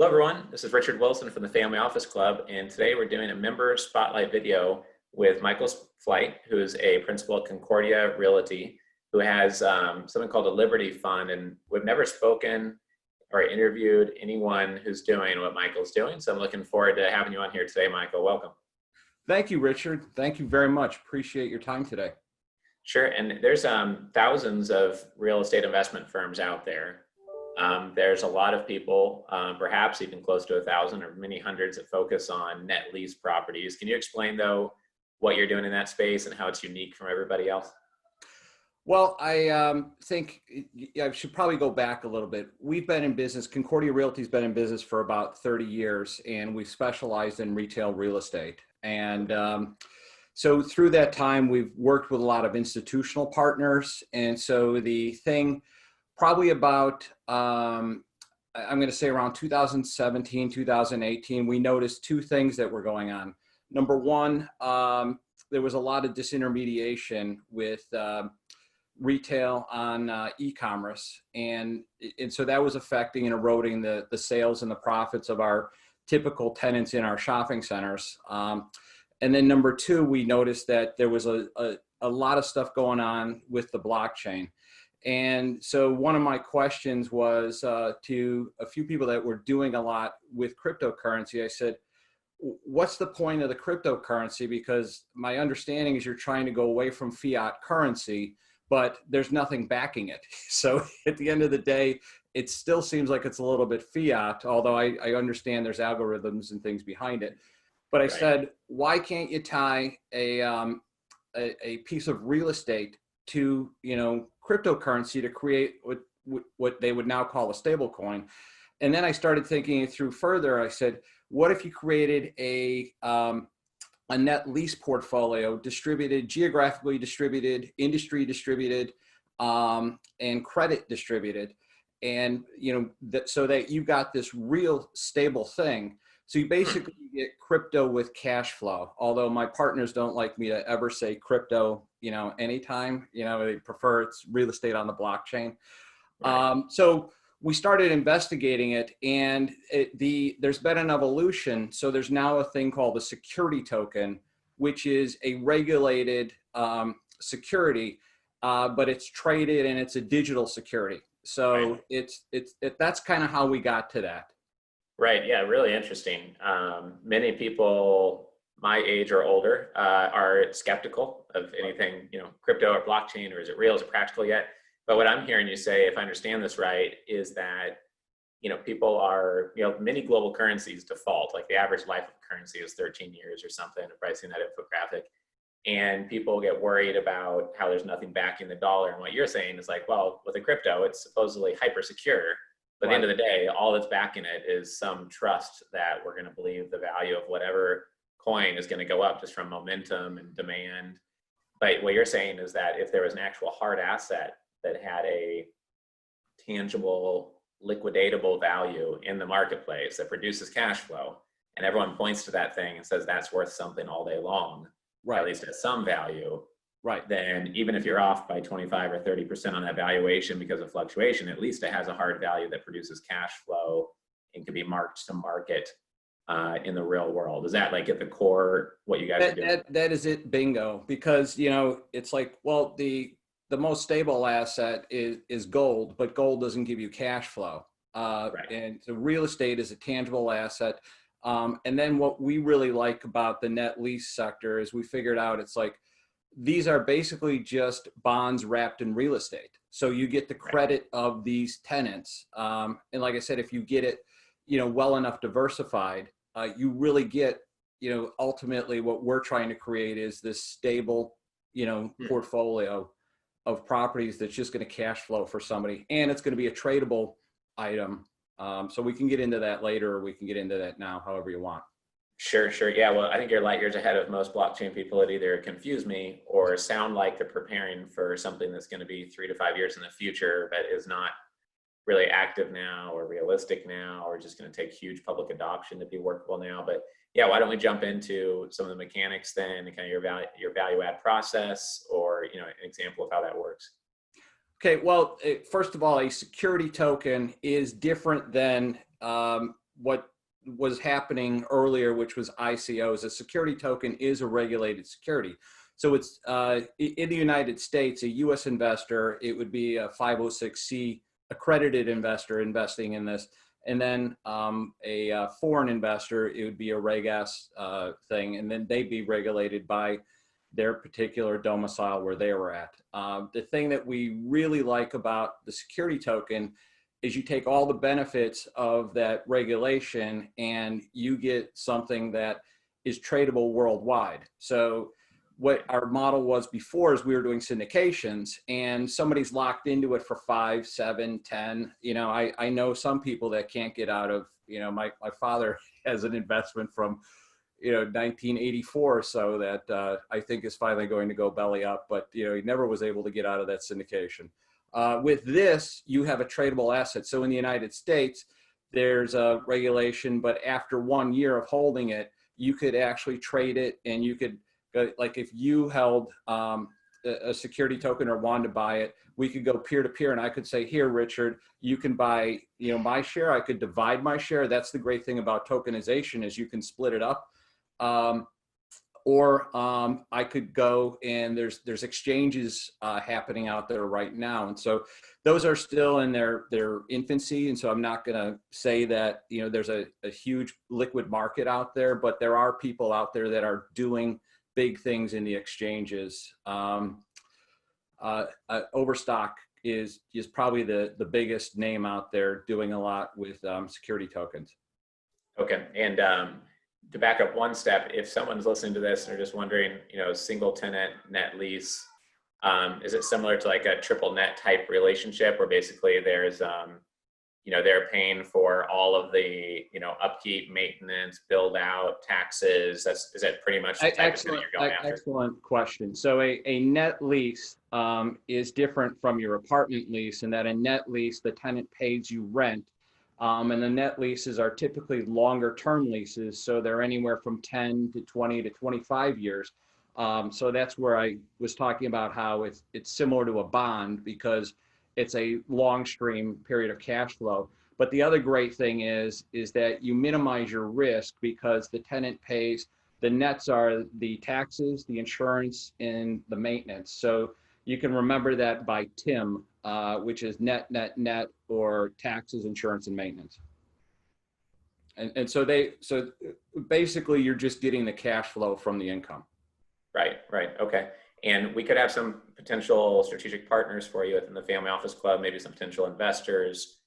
Hello everyone, this is Richard Wilson from the Family Office Club, and today we're doing a member spotlight video with Michael Flight, who is a principal at Concordia Realty, who has something called a Liberty Fund, and we've never spoken or interviewed anyone who's doing what Michael's doing, so I'm looking forward to having you on here today, Michael. Welcome. Thank you, Richard. Thank you very much. Appreciate your time today. Sure, and there's thousands of real estate investment firms out there. There's a lot of people, perhaps even close to 1,000 or many hundreds, that focus on net lease properties. Can you explain, though, what you're doing in that space and how it's unique from everybody else? Well, I think I should probably go back a little bit. We've been in business, Concordia Realty's been in business for about 30 years, and we've specialized in retail real estate. And so through that time, we've worked with a lot of institutional partners. And so the thing probably about, I'm going to say around 2017, 2018, we noticed two things that were going on. Number one, there was a lot of disintermediation with retail on e-commerce. And so that was affecting and eroding the sales and the profits of our typical tenants in our shopping centers. And then number two, we noticed that there was a lot of stuff going on with the blockchain. And so one of my questions was to a few people that were doing a lot with cryptocurrency. I said, what's the point of the cryptocurrency? Because my understanding is you're trying to go away from fiat currency, but there's nothing backing it. So at the end of the day, it still seems like it's a little bit fiat, although I understand there's algorithms and things behind it. But I said, why can't you tie a piece of real estate to, cryptocurrency to create what they would now call a stable coin? And then I started thinking it through further. I said, what if you created a net lease portfolio, distributed, geographically distributed, industry distributed, and credit distributed, and so that you got this real stable thing. So you basically get crypto with cash flow, although my partners don't like me to ever say crypto, anytime, they prefer it's real estate on the blockchain. Right. So we started investigating it, and there's been an evolution. So there's now a thing called the security token, which is a regulated security, but it's traded and it's a digital security. So that's kind of how we got to that. Right. Yeah. Really interesting. Many people my age or older are skeptical of anything, crypto or blockchain, or is it real? Is it practical yet? But what I'm hearing you say, if I understand this right, is that, people are, many global currencies default, like the average life of currency is 13 years or something. I've probably seen that infographic. And people get worried about how there's nothing backing the dollar. And what you're saying is like, well, with a crypto, it's supposedly hyper secure. But at the end of the day, all that's backing it is some trust that we're going to believe the value of whatever coin is going to go up just from momentum and demand. But what you're saying is that if there was an actual hard asset that had a tangible, liquidatable value in the marketplace that produces cash flow, and everyone points to that thing and says that's worth something all day long, at least at some value, then even if you're off by 25 or 30% on that valuation because of fluctuation, at least it has a hard value that produces cash flow and can be marked to market in the real world. Is that like at the core what you guys are doing? That is it, bingo. Because it's like, well, the most stable asset is gold, but gold doesn't give you cash flow. And so real estate is a tangible asset. And then what we really like about the net lease sector is we figured out it's like, these are basically just bonds wrapped in real estate. So you get the credit of these tenants. And like I said, if you get it, well enough diversified, you really get, ultimately what we're trying to create is this stable, portfolio of properties that's just going to cash flow for somebody. And it's going to be a tradable item. So we can get into that later, or we can get into that now, however you want. Sure. Yeah, well, I think you're light years ahead of most blockchain people that either confuse me or sound like they're preparing for something that's going to be 3 to 5 years in the future, but is not really active now or realistic now, or just going to take huge public adoption to be workable now. But yeah, why don't we jump into some of the mechanics then, and kind of your value add process, or an example of how that works. Okay, well, first of all, a security token is different than what was happening earlier, which was ICOs. A security token is a regulated security. So it's in the United States, a U.S. investor, it would be a 506c accredited investor investing in this. And then a foreign investor, it would be a Reg S thing, and then they'd be regulated by their particular domicile where they were at. The thing that we really like about the security token is you take all the benefits of that regulation and you get something that is tradable worldwide. So what our model was before is we were doing syndications and somebody's locked into it for 5, 7, 10. You know, I know some people that can't get out of, you know, my father has an investment from, you know, 1984 or so that I think is finally going to go belly up, but, you know, he never was able to get out of that syndication. With this, you have a tradable asset. So in the United States, there's a regulation, but after 1 year of holding it, you could actually trade it, and you could, like if you held a security token or wanted to buy it, we could go peer to peer, and I could say, here, Richard, you can buy, you know, my share. I could divide my share. That's the great thing about tokenization, is you can split it up. Or I could go, and there's exchanges happening out there right now, and so those are still in their infancy. And so I'm not going to say that, you know, there's a huge liquid market out there, but there are people out there that are doing big things in the exchanges. Overstock is probably the biggest name out there doing a lot with security tokens. Okay, and to back up one step, if someone's listening to this and they're just wondering, you know, single tenant net lease, is it similar to like a triple net type relationship where basically there's, you know, they're paying for all of the, you know, upkeep, maintenance, build out, taxes? Is that pretty much the type of thing you're going after? Excellent question. So a net lease is different from your apartment lease in that a net lease, the tenant pays you rent. And the net leases are typically longer term leases. So they're anywhere from 10 to 20 to 25 years. So that's where I was talking about how it's similar to a bond because it's a long stream period of cash flow. But the other great thing is that you minimize your risk because the tenant pays, the nets are the taxes, the insurance, and the maintenance. So you can remember that by TIM, which is net, or taxes, insurance, and maintenance. And so basically you're just getting the cash flow from the income. Right. Okay. And we could have some potential strategic partners for you within the Family Office Club, maybe some potential investors.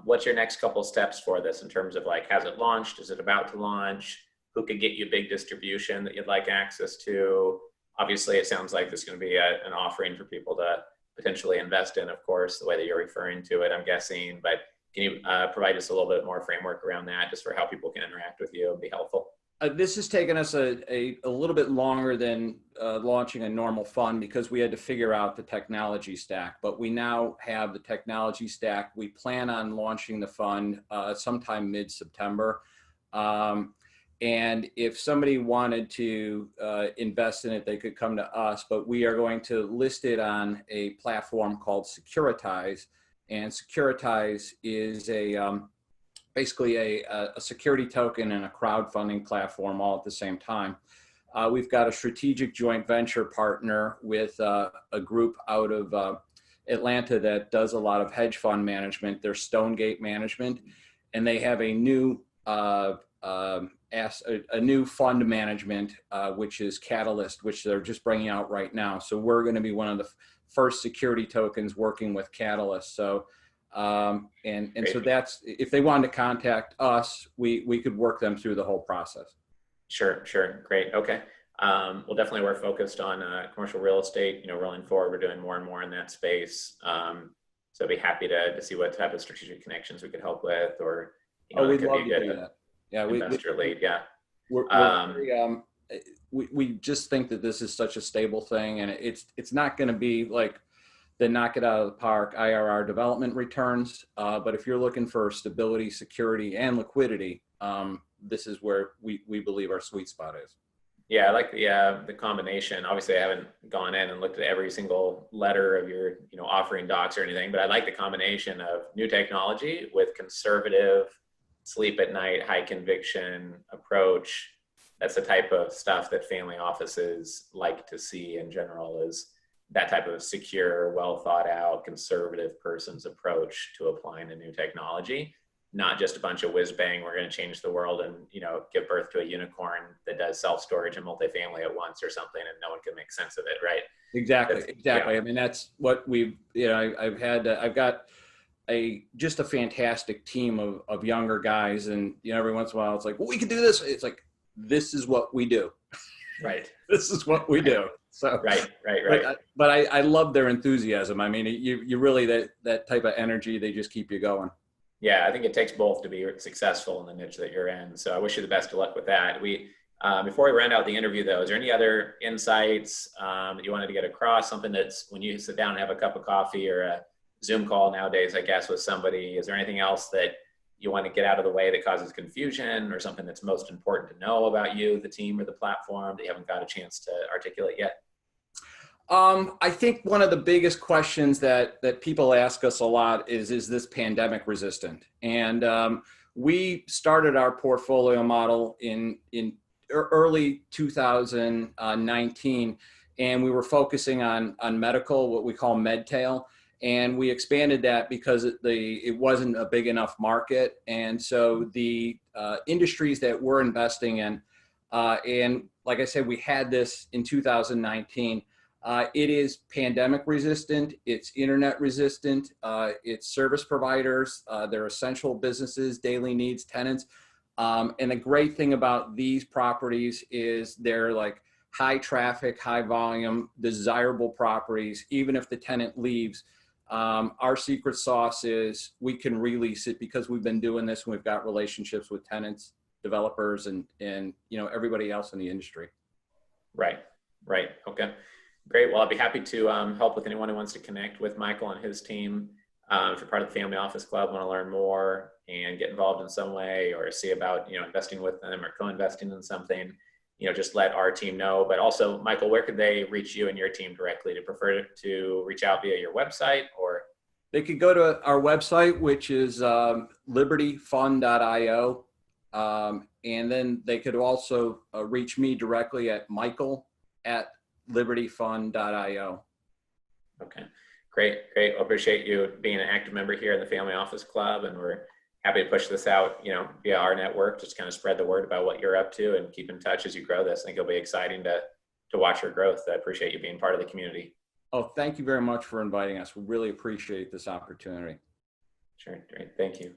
What's your next couple steps for this in terms of like, has it launched? Is it about to launch? Who could get you big distribution that you'd like access to? Obviously, it sounds like there's going to be an offering for people to potentially invest in, of course, the way that you're referring to it, I'm guessing. But can you provide us a little bit more framework around that, just for how people can interact with you and be helpful? This has taken us a little bit longer than launching a normal fund because we had to figure out the technology stack, but we now have the technology stack. We plan on launching the fund sometime mid-September. And if somebody wanted to invest in it, they could come to us, but we are going to list it on a platform called Securitize. And Securitize is basically a security token and a crowdfunding platform all at the same time. We've got a strategic joint venture partner with a group out of Atlanta that does a lot of hedge fund management. They're Stonegate Management, and they have a new fund management, which is Catalyst, which they're just bringing out right now. So we're going to be one of the first security tokens working with Catalyst. So so that's, if they wanted to contact us, we could work them through the whole process. Sure. Great. Okay. Well, definitely we're focused on commercial real estate, you know, rolling forward. We're doing more and more in that space. So I'd be happy to see what type of strategic connections we could help with, or, you know, we'd love to do that. Yeah, investor lead. Yeah. We just think that this is such a stable thing, and it's not going to be like the knock it out of the park IRR development returns. But if you're looking for stability, security, and liquidity, this is where we believe our sweet spot is. Yeah, I like the combination. Obviously, I haven't gone in and looked at every single letter of your, you know, offering docs or anything, but I like the combination of new technology with conservative sleep at night, high conviction approach. That's the type of stuff that family offices like to see in general, is that type of secure, well thought out, conservative person's approach to applying a new technology. Not just a bunch of whiz bang, we're going to change the world and, you know, give birth to a unicorn that does self-storage and multifamily at once or something, and no one can make sense of it, right? Exactly. Exactly. Yeah. I mean, that's what we've, you know, I've got just a fantastic team of younger guys. And, you know, every once in a while it's like, well, we can do this. It's like, this is what we do. Right. This is what we do. So, right. But I love their enthusiasm. I mean, you really, that type of energy, they just keep you going. Yeah, I think it takes both to be successful in the niche that you're in. So I wish you the best of luck with that. Before we round out the interview, though, is there any other insights that you wanted to get across? Something that's, when you sit down and have a cup of coffee or a Zoom call nowadays, I guess, with somebody, is there anything else that you want to get out of the way that causes confusion, or something that's most important to know about you, the team, or the platform that you haven't got a chance to articulate yet? I think one of the biggest questions that people ask us a lot is this pandemic resistant? And we started our portfolio model in early 2019, and we were focusing on medical, what we call medtail. And we expanded that because it wasn't a big enough market. And so the industries that we're investing in, and like I said, we had this in 2019. It is pandemic resistant, it's internet resistant, it's service providers, they're essential businesses, daily needs, tenants. And the great thing about these properties is they're like high traffic, high volume, desirable properties. Even if the tenant leaves, our secret sauce is we can release it because we've been doing this and we've got relationships with tenants, developers, and you know, everybody else in the industry. Right. Okay. Great. Well, I'd be happy to help with anyone who wants to connect with Michael and his team. If you're part of the Family Office Club, want to learn more and get involved in some way, or see about, you know, investing with them or co-investing in something, you know, just let our team know. But also, Michael, where could they reach you and your team directly? To prefer to reach out via your website, or? They could go to our website, which is libertyfund.io. And then they could also reach me directly at michael@libertyfund.io. Okay, great. I appreciate you being an active member here in the Family Office Club, and we're happy to push this out, you know, via our network, just kind of spread the word about what you're up to and keep in touch as you grow this. I think it'll be exciting to watch your growth. I appreciate you being part of the community. Oh, thank you very much for inviting us. We really appreciate this opportunity. Sure, great. Thank you.